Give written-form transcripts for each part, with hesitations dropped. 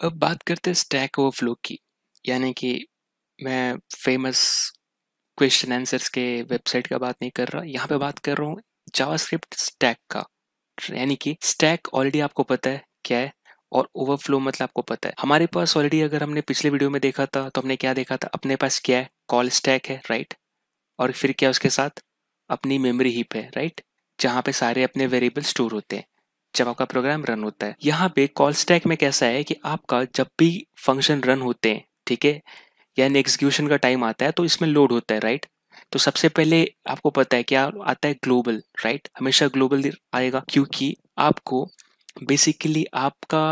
अब बात करते हैं स्टैक ओवरफ्लो की। यानी कि मैं फेमस क्वेश्चन आंसर्स के वेबसाइट का बात नहीं कर रहा, यहाँ पे बात कर रहा हूँ जावास्क्रिप्ट स्टैक का। यानी कि स्टैक ऑलरेडी आपको पता है क्या है, और ओवरफ्लो मतलब आपको पता है। हमारे पास ऑलरेडी, अगर हमने पिछले वीडियो में देखा था तो हमने क्या देखा था, अपने पास क्या है, कॉल स्टैक है, राइट। और फिर क्या उसके साथ अपनी मेमोरी हीप है, राइट, जहाँ पे सारे अपने वेरिएबल स्टोर होते हैं जब आपका प्रोग्राम रन होता है। यहाँ पे कॉल स्टैक में कैसा है कि आपका जब भी फंक्शन रन होते हैं, ठीक है, यानी एग्जीक्यूशन का टाइम आता है तो इसमें लोड होता है, राइट। तो सबसे पहले आपको पता है क्या आता है, ग्लोबल, राइट। हमेशा ग्लोबल आएगा क्योंकि आपको बेसिकली आपका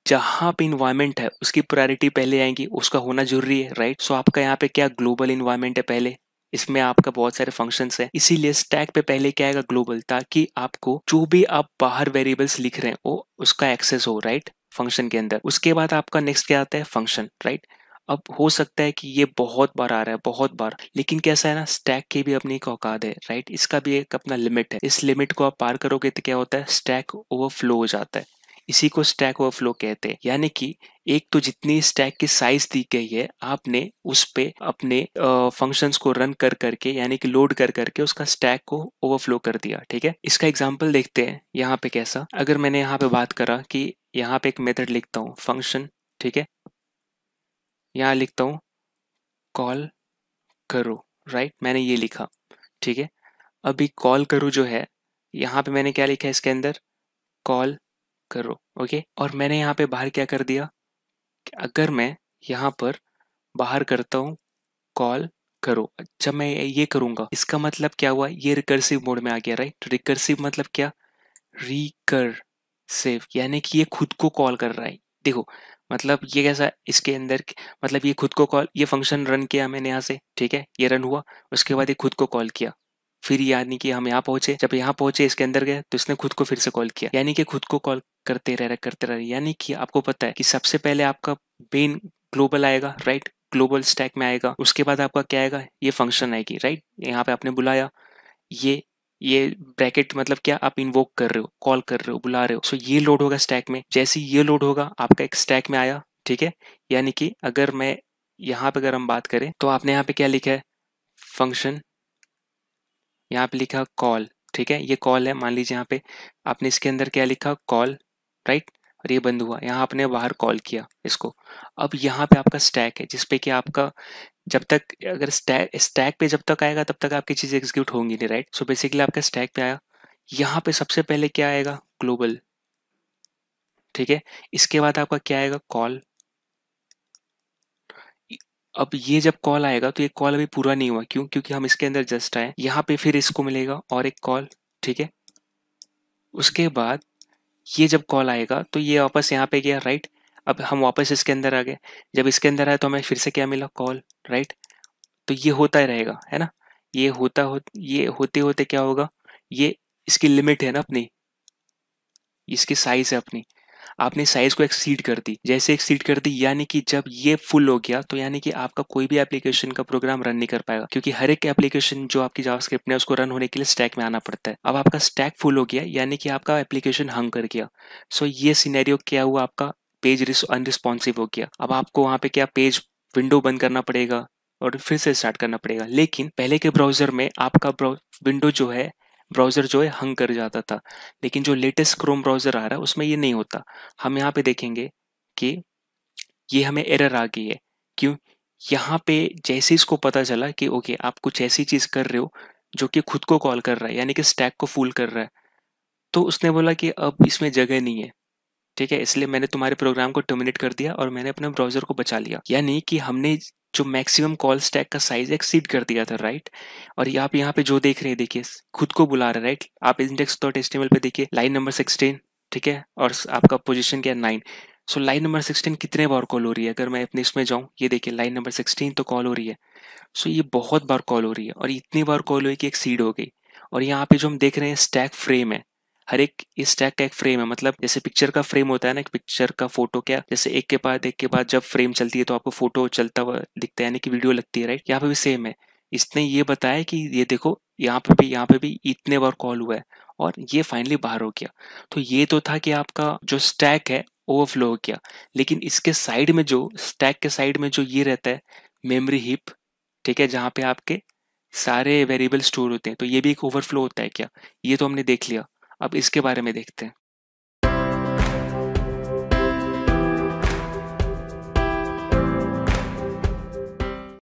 जहाँ पे इन्वायरमेंट है उसकी प्रायोरिटी पहले आएगी, उसका होना जरूरी है, राइट। सो आपका यहाँ पे क्या ग्लोबल इन्वायरमेंट है पहले, इसमें आपका बहुत सारे फंक्शंस हैं, इसीलिए स्टैक पे पहले क्या आएगा, ग्लोबल, ताकि आपको जो भी आप बाहर वेरिएबल्स लिख रहे हैं वो उसका एक्सेस हो, राइट, फंक्शन के अंदर। उसके बाद आपका नेक्स्ट क्या आता है, फंक्शन, राइट। अब हो सकता है कि ये बहुत बार आ रहा है, बहुत बार, लेकिन कैसा है ना, स्टैक की भी अपनी एक औकात है, राइट। इसका भी एक अपना लिमिट है, इस लिमिट को आप पार करोगे तो क्या होता है, स्टैक ओवरफ्लो हो जाता है। इसी को स्टैक ओवरफ्लो कहते हैं। यानी कि एक तो जितनी स्टैक की साइज दी गई है, आपने उस पे अपने फंक्शंस को रन कर करके, यानी कि लोड कर करके उसका स्टैक को ओवरफ्लो कर दिया, ठीक है। इसका एग्जांपल देखते हैं यहाँ पे कैसा। अगर मैंने यहाँ पे बात करा कि यहाँ पे एक मेथड लिखता हूँ फंक्शन, ठीक है, यहाँ लिखता हूँ कॉल करो, राइट, मैंने ये लिखा, ठीक है। अभी कॉल करो जो है, यहाँ पे मैंने क्या लिखा है, इसके अंदर कॉल करो, ओके। और मैंने यहाँ पे बाहर क्या कर दिया, कि अगर मैं यहाँ पर बाहर करता हूँ कॉल करो, जब मैं ये करूंगा इसका मतलब क्या हुआ, ये रिकर्सिव मोड में आ गया, राइट। रिकर्सिव मतलब क्या, रिकर्सिव यानी कि ये खुद को कॉल कर रहा है। देखो मतलब ये कैसा, इसके अंदर मतलब ये खुद को कॉल, ये फंक्शन रन किया मैंने यहाँ से, ठीक है, ये रन हुआ, उसके बाद ये खुद को कॉल किया, फिर यानी कि हम यहाँ पहुंचे, जब यहाँ पहुंचे इसके अंदर गए तो इसने खुद को फिर से कॉल किया, यानी कि खुद को कॉल करते रह रहे। यानी कि आपको पता है कि सबसे पहले आपका मेन ग्लोबल आएगा, राइट, ग्लोबल स्टैक में आएगा। उसके बाद आपका क्या आएगा, ये फंक्शन आएगी, राइट। यहाँ पे आपने बुलाया, ये ये ब्रैकेट मतलब क्या, आप इन्वोक कर रहे हो, कॉल कर रहे हो, बुला रहे हो। सो ये लोड होगा स्टैक में, जैसे ये लोड होगा आपका एक स्टैक में आया, ठीक है। यानी कि अगर मैं यहाँ पे अगर हम बात करें तो आपने यहाँ पे क्या लिखा है, फंक्शन, यहाँ पे लिखा कॉल, ठीक है, ये कॉल है, मान लीजिए यहाँ पे आपने इसके अंदर क्या लिखा, कॉल, राइट, और ये बंद हुआ, यहाँ आपने बाहर कॉल किया इसको। अब यहाँ पे आपका स्टैक है जिसपे कि आपका जब तक, अगर स्टैक स्टैक पे जब तक आएगा तब तक आपकी चीज़ एग्जीक्यूट होंगी नहीं, राइट। सो बेसिकली आपका स्टैक पे आया, यहाँ पे सबसे पहले क्या आएगा, ग्लोबल, ठीक है। इसके बाद आपका क्या आएगा, कॉल। अब ये जब कॉल आएगा तो ये कॉल अभी पूरा नहीं हुआ, क्यों, क्योंकि हम इसके अंदर जस्ट आए, यहाँ पे फिर इसको मिलेगा और एक कॉल, ठीक है। उसके बाद ये जब कॉल आएगा तो ये वापस यहाँ पे गया, राइट। अब हम वापस इसके अंदर आ गए, जब इसके अंदर आया तो हमें फिर से क्या मिला, कॉल, राइट। तो ये होता ही रहेगा, है ना। ये होते होते क्या होगा, ये इसकी लिमिट है ना अपनी, इसकी साइज है अपनी, आपने साइज को एक्सीड कर दी, जैसे एक्सीड कर दी यानी कि जब ये फुल हो गया तो यानी कि आपका कोई भी एप्लीकेशन का प्रोग्राम रन नहीं कर पाएगा, क्योंकि हर एक एप्लीकेशन जो आपकी जावास्क्रिप्ट में उसको रन होने के लिए स्टैक में आना पड़ता है। अब आपका स्टैक फुल हो गया यानी कि आपका एप्लीकेशन हंग कर गया। सो ये सिनेरियो क्या हुआ, आपका पेज अनरिस्पॉन्सिव हो गया। अब आपको वहां पे क्या, पेज विंडो बंद करना पड़ेगा और फिर से स्टार्ट करना पड़ेगा। लेकिन पहले के ब्राउजर में आपका विंडो जो है, ब्राउजर जो है हंग कर जाता था, लेकिन जो लेटेस्ट क्रोम ब्राउजर आ रहा है उसमें ये नहीं होता। हम यहाँ पे देखेंगे कि ये हमें एरर आ गई है, क्यों, यहाँ पे जैसे इसको पता चला कि ओके आप कुछ ऐसी चीज कर रहे हो जो कि खुद को कॉल कर रहा है, यानी कि स्टैक को फुल कर रहा है, तो उसने बोला कि अब इसमें जगह नहीं है, ठीक है, इसलिए मैंने तुम्हारे प्रोग्राम को टर्मिनेट कर दिया और मैंने अपने ब्राउजर को बचा लिया। यानी कि हमने जो मैक्सिमम कॉल स्टैक का साइज एक्सीड कर दिया था, राइट। और ये आप यहाँ पे जो देख रहे हैं, देखिए खुद को बुला रहा है, राइट। आप index.html पे देखिए लाइन नंबर 16, ठीक है, और आपका पोजीशन क्या है, 9। सो लाइन नंबर 16 कितने बार कॉल हो रही है, अगर मैं अपने इसमें जाऊँ, ये देखिए लाइन नंबर 16 तो कॉल हो रही है। सो ये बहुत बार कॉल हो रही है और इतनी बार कॉल हुई कि एक्सीड हो गई। और यहाँ पे जो हम देख रहे हैं स्टैक फ्रेम है, हर एक इस स्टैक का एक फ्रेम है, मतलब जैसे पिक्चर का फ्रेम होता है ना, एक पिक्चर का फोटो, क्या जैसे एक के बाद जब फ्रेम चलती है तो आपको फोटो चलता हुआ दिखता है, यानी कि वीडियो लगती है, राइट। यहाँ पे भी सेम है, इसने ये बताया कि ये देखो यहाँ पे भी इतने बार कॉल हुआ है और ये फाइनली बाहर हो गया। तो ये तो था कि आपका जो स्टैक है ओवरफ्लो हो गया। लेकिन इसके साइड में जो स्टैक के साइड में जो ये रहता है मेमोरी हीप, ठीक है, जहाँ पे आपके सारे वेरिएबल स्टोर होते हैं, तो ये भी एक ओवरफ्लो होता है क्या? ये तो हमने देख लिया। अब इसके बारे में देखते हैं।